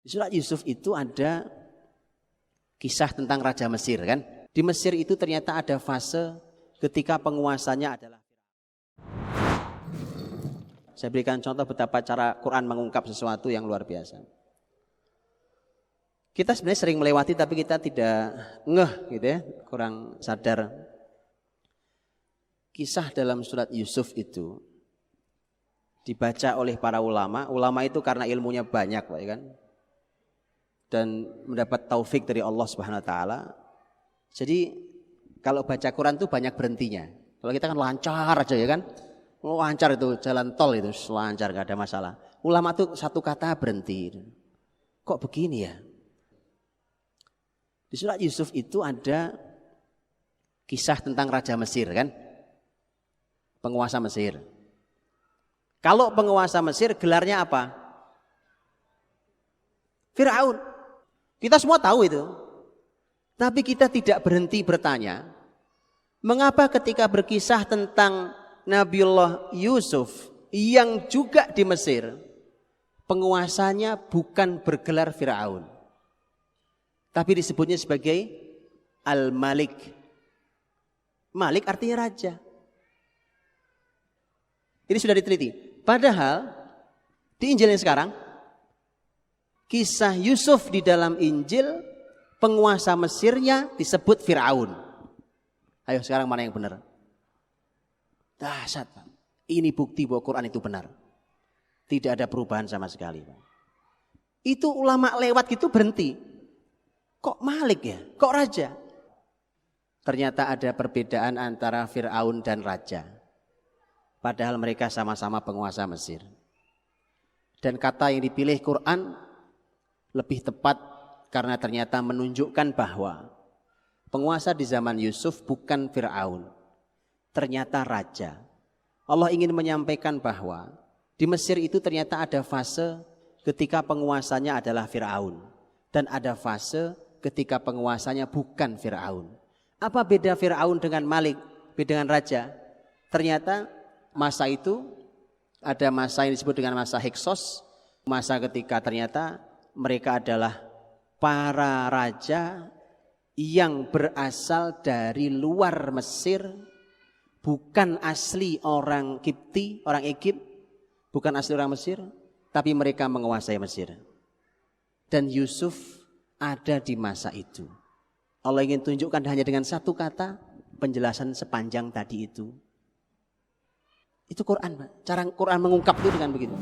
Di surat Yusuf itu ada kisah tentang Raja Mesir kan. Di Mesir itu ternyata ada fase ketika penguasanya adalah. Saya berikan contoh betapa cara Quran mengungkap sesuatu yang luar biasa. Kita sebenarnya sering melewati tapi kita tidak ngeh gitu ya, kurang sadar. Kisah dalam surat Yusuf itu dibaca oleh para ulama. Ulama itu karena ilmunya banyak, Pak, ya kan? Dan mendapat taufik dari Allah Subhanahu wa taala. Jadi kalau baca Quran itu banyak berhentinya. Kalau kita kan lancar aja ya kan? Lancar itu jalan tol itu lancar, gak ada masalah. Ulama tuh satu kata berhenti. Kok begini ya? Di surat Yusuf itu ada kisah tentang Raja Mesir kan? Penguasa Mesir. Kalau penguasa Mesir gelarnya apa? Firaun. Kita semua tahu itu. Tapi kita tidak berhenti bertanya, mengapa ketika berkisah tentang Nabiullah Yusuf yang juga di Mesir, penguasanya bukan bergelar Firaun, tapi disebutnya sebagai Al-Malik. Malik artinya raja. Ini sudah diteliti. Padahal di Injil yang sekarang, kisah Yusuf di dalam Injil, penguasa Mesirnya disebut Firaun. Ayo sekarang mana yang benar? Dahsyat, Pak. Ini bukti bahwa Quran itu benar. Tidak ada perubahan sama sekali, Pak. Itu ulama lewat gitu berhenti. Kok Malik ya? Kok raja? Ternyata ada perbedaan antara Firaun dan raja. Padahal mereka sama-sama penguasa Mesir. Dan kata yang dipilih Quran lebih tepat karena ternyata menunjukkan bahwa penguasa di zaman Yusuf bukan Firaun, ternyata raja. Allah ingin menyampaikan bahwa di Mesir itu ternyata ada fase ketika penguasanya adalah Firaun, dan ada fase ketika penguasanya bukan Firaun. Apa beda Firaun dengan Malik, beda dengan raja? Ternyata masa itu ada masa yang disebut dengan masa Heksos, masa ketika ternyata mereka adalah para raja yang berasal dari luar Mesir, bukan asli orang Kipti, orang Egypt, bukan asli orang Mesir, tapi mereka menguasai Mesir. Dan Yusuf ada di masa itu. Allah ingin tunjukkan hanya dengan satu kata penjelasan sepanjang tadi itu. Itu Quran, Pak. Cara Quran mengungkap itu dengan begitu.